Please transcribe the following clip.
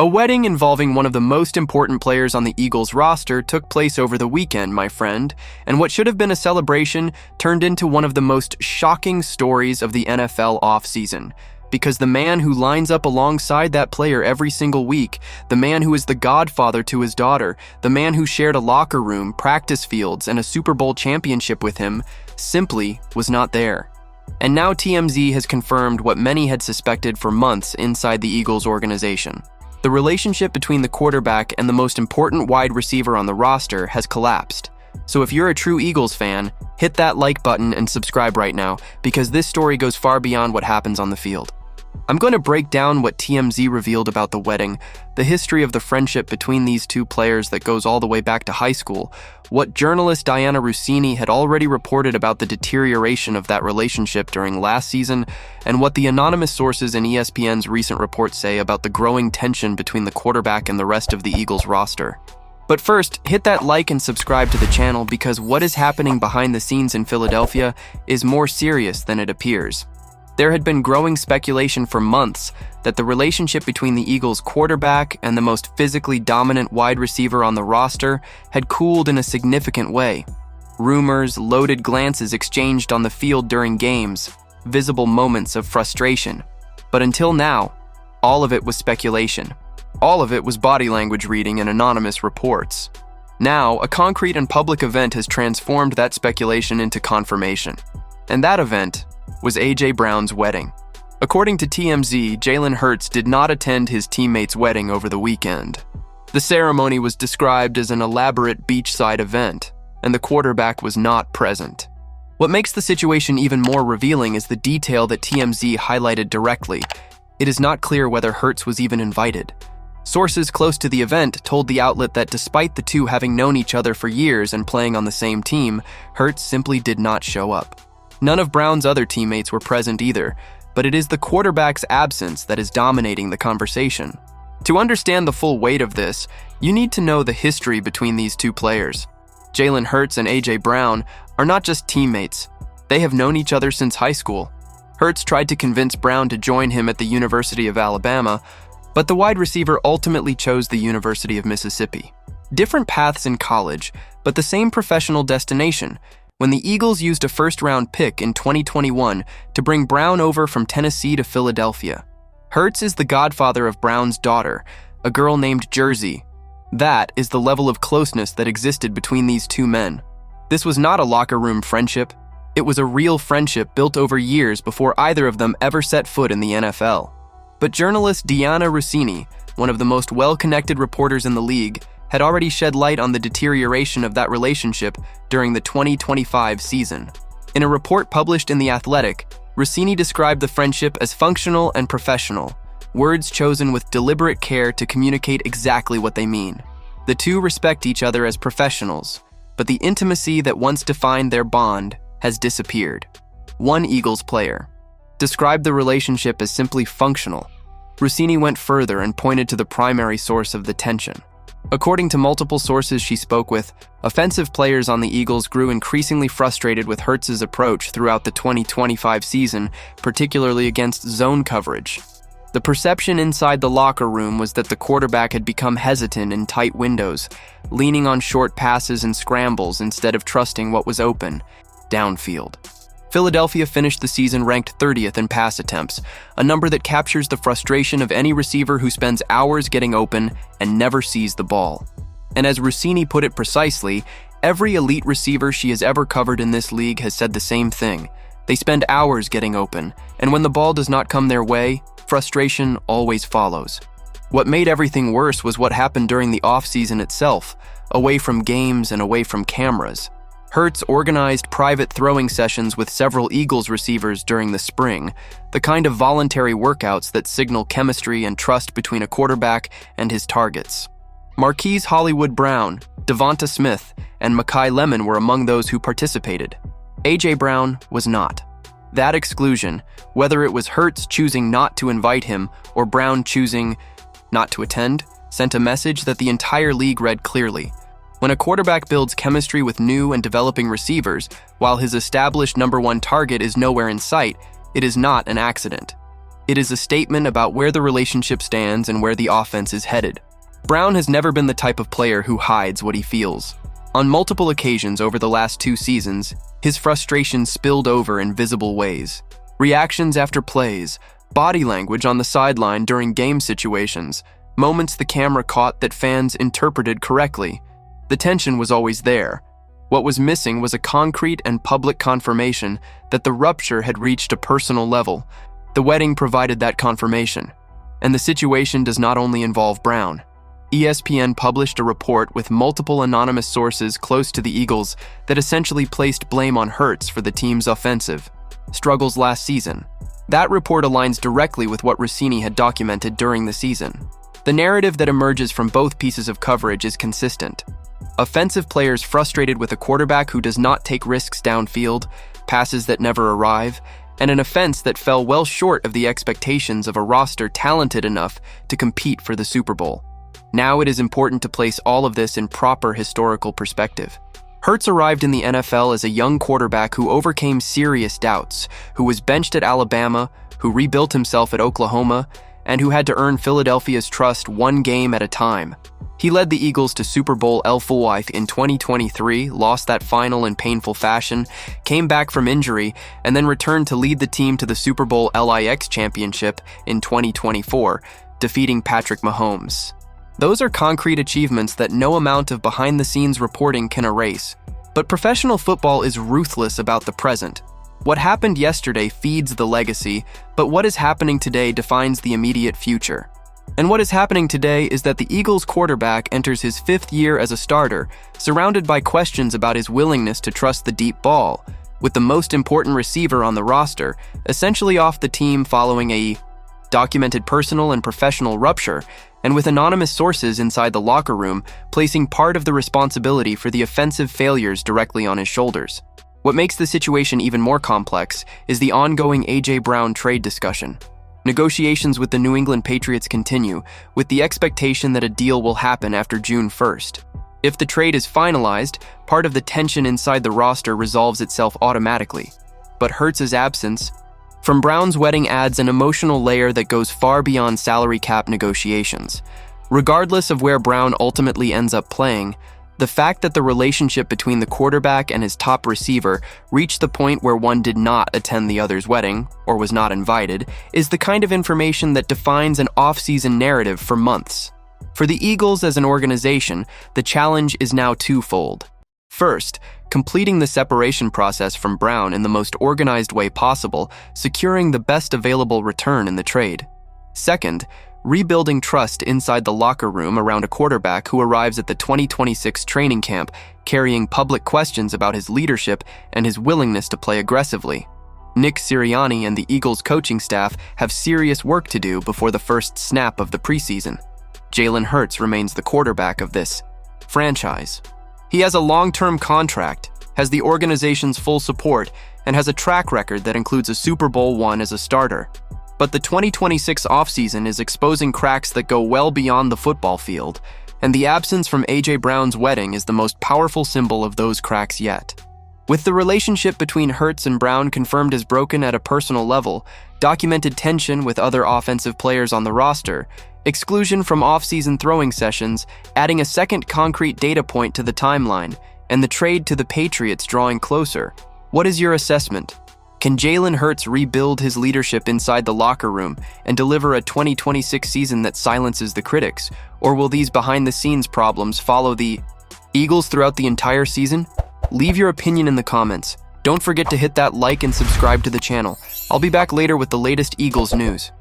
A wedding involving one of the most important players on the Eagles roster took place over the weekend, my friend, and what should have been a celebration turned into one of the most shocking stories of the NFL offseason. Because the man who lines up alongside that player every single week, the man who is the godfather to his daughter, the man who shared a locker room, practice fields, and a Super Bowl championship with him, simply was not there. And now TMZ has confirmed what many had suspected for months inside the Eagles organization. The relationship between the quarterback and the most important wide receiver on the roster has collapsed. So if you're a true Eagles fan, hit that like button and subscribe right now, because this story goes far beyond what happens on the field. I'm going to break down what TMZ revealed about the wedding, the history of the friendship between these two players that goes all the way back to high school, what journalist Dianna Russini had already reported about the deterioration of that relationship during last season, and what the anonymous sources in ESPN's recent reports say about the growing tension between the quarterback and the rest of the Eagles roster. But first, hit that like and subscribe to the channel, because what is happening behind the scenes in Philadelphia is more serious than it appears. There had been growing speculation for months that the relationship between the Eagles quarterback and the most physically dominant wide receiver on the roster had cooled in a significant way. Rumors, loaded glances exchanged on the field during games, visible moments of frustration. But until now, all of it was speculation. All of it was body language reading and anonymous reports. Now, a concrete and public event has transformed that speculation into confirmation. And that event was A.J. Brown's wedding. According to TMZ, Jalen Hurts did not attend his teammate's wedding over the weekend. The ceremony was described as an elaborate beachside event, and the quarterback was not present. What makes the situation even more revealing is the detail that TMZ highlighted directly. It is not clear whether Hurts was even invited. Sources close to the event told the outlet that despite the two having known each other for years and playing on the same team, Hurts simply did not show up. None of Brown's other teammates were present either, but it is the quarterback's absence that is dominating the conversation. To understand the full weight of this, you need to know the history between these two players. Jalen Hurts and A.J. Brown are not just teammates. They have known each other since high school. Hurts tried to convince Brown to join him at the University of Alabama, but the wide receiver ultimately chose the University of Mississippi. Different paths in college, but the same professional destination. When the Eagles used a first-round pick in 2021 to bring Brown over from Tennessee to Philadelphia. Hurts is the godfather of Brown's daughter, a girl named Jersee. That is the level of closeness that existed between these two men. This was not a locker room friendship. It was a real friendship built over years before either of them ever set foot in the NFL. But journalist Dianna Russini, one of the most well-connected reporters in the league, had already shed light on the deterioration of that relationship during the 2025 season. In a report published in The Athletic, Russini described the friendship as functional and professional, words chosen with deliberate care to communicate exactly what they mean. The two respect each other as professionals, but the intimacy that once defined their bond has disappeared. One Eagles player described the relationship as simply functional. Russini went further and pointed to the primary source of the tension. According to multiple sources she spoke with, offensive players on the Eagles grew increasingly frustrated with Hurts' approach throughout the 2025 season, particularly against zone coverage. The perception inside the locker room was that the quarterback had become hesitant in tight windows, leaning on short passes and scrambles instead of trusting what was open, downfield. Philadelphia finished the season ranked 30th in pass attempts, a number that captures the frustration of any receiver who spends hours getting open and never sees the ball. And as Russini put it precisely, every elite receiver she has ever covered in this league has said the same thing. They spend hours getting open, and when the ball does not come their way, frustration always follows. What made everything worse was what happened during the offseason itself, away from games and away from cameras. Hurts organized private throwing sessions with several Eagles receivers during the spring, the kind of voluntary workouts that signal chemistry and trust between a quarterback and his targets. Marquise Hollywood Brown, Devonta Smith, and Mekhi Lemon were among those who participated. A.J. Brown was not. That exclusion, whether it was Hurts choosing not to invite him or Brown choosing not to attend, sent a message that the entire league read clearly. When a quarterback builds chemistry with new and developing receivers, while his established number one target is nowhere in sight, it is not an accident. It is a statement about where the relationship stands and where the offense is headed. Brown has never been the type of player who hides what he feels. On multiple occasions over the last 2 seasons, his frustration spilled over in visible ways. Reactions after plays, body language on the sideline during game situations, moments the camera caught that fans interpreted correctly. The tension was always there. What was missing was a concrete and public confirmation that the rupture had reached a personal level. The wedding provided that confirmation. And the situation does not only involve Brown. ESPN published a report with multiple anonymous sources close to the Eagles that essentially placed blame on Hurts for the team's offensive struggles last season. That report aligns directly with what Rossini had documented during the season. The narrative that emerges from both pieces of coverage is consistent. Offensive players frustrated with a quarterback who does not take risks downfield, passes that never arrive, and an offense that fell well short of the expectations of a roster talented enough to compete for the Super Bowl. Now it is important to place all of this in proper historical perspective. Hurts arrived in the NFL as a young quarterback who overcame serious doubts, who was benched at Alabama, who rebuilt himself at Oklahoma, and who had to earn Philadelphia's trust one game at a time. He led the Eagles to Super Bowl LV in 2023, lost that final in painful fashion, came back from injury, and then returned to lead the team to the Super Bowl LIX championship in 2024, defeating Patrick Mahomes. Those are concrete achievements that no amount of behind-the-scenes reporting can erase. But professional football is ruthless about the present. What happened yesterday feeds the legacy, but what is happening today defines the immediate future. And what is happening today is that the Eagles quarterback enters his 5th year as a starter, surrounded by questions about his willingness to trust the deep ball, with the most important receiver on the roster essentially off the team following a documented personal and professional rupture, and with anonymous sources inside the locker room placing part of the responsibility for the offensive failures directly on his shoulders. What makes the situation even more complex is the ongoing A.J. Brown trade discussion. Negotiations with the New England Patriots continue, with the expectation that a deal will happen after June 1st. If the trade is finalized, part of the tension inside the roster resolves itself automatically. But Hurts' absence from Brown's wedding adds an emotional layer that goes far beyond salary cap negotiations. Regardless of where Brown ultimately ends up playing, the fact that the relationship between the quarterback and his top receiver reached the point where one did not attend the other's wedding, or was not invited, is the kind of information that defines an off-season narrative for months. For the Eagles as an organization, the challenge is now twofold. First, completing the separation process from Brown in the most organized way possible, securing the best available return in the trade. Second, rebuilding trust inside the locker room around a quarterback who arrives at the 2026 training camp, carrying public questions about his leadership and his willingness to play aggressively. Nick Sirianni and the Eagles coaching staff have serious work to do before the first snap of the preseason. Jalen Hurts remains the quarterback of this franchise. He has a long-term contract, has the organization's full support, and has a track record that includes a Super Bowl won as a starter. But the 2026 offseason is exposing cracks that go well beyond the football field, and the absence from A.J. Brown's wedding is the most powerful symbol of those cracks yet. With the relationship between Hurts and Brown confirmed as broken at a personal level, documented tension with other offensive players on the roster, exclusion from off-season throwing sessions, adding a second concrete data point to the timeline, and the trade to the Patriots drawing closer, what is your assessment? Can Jalen Hurts rebuild his leadership inside the locker room and deliver a 2026 season that silences the critics, or will these behind-the-scenes problems follow the Eagles throughout the entire season? Leave your opinion in the comments. Don't forget to hit that like and subscribe to the channel. I'll be back later with the latest Eagles news.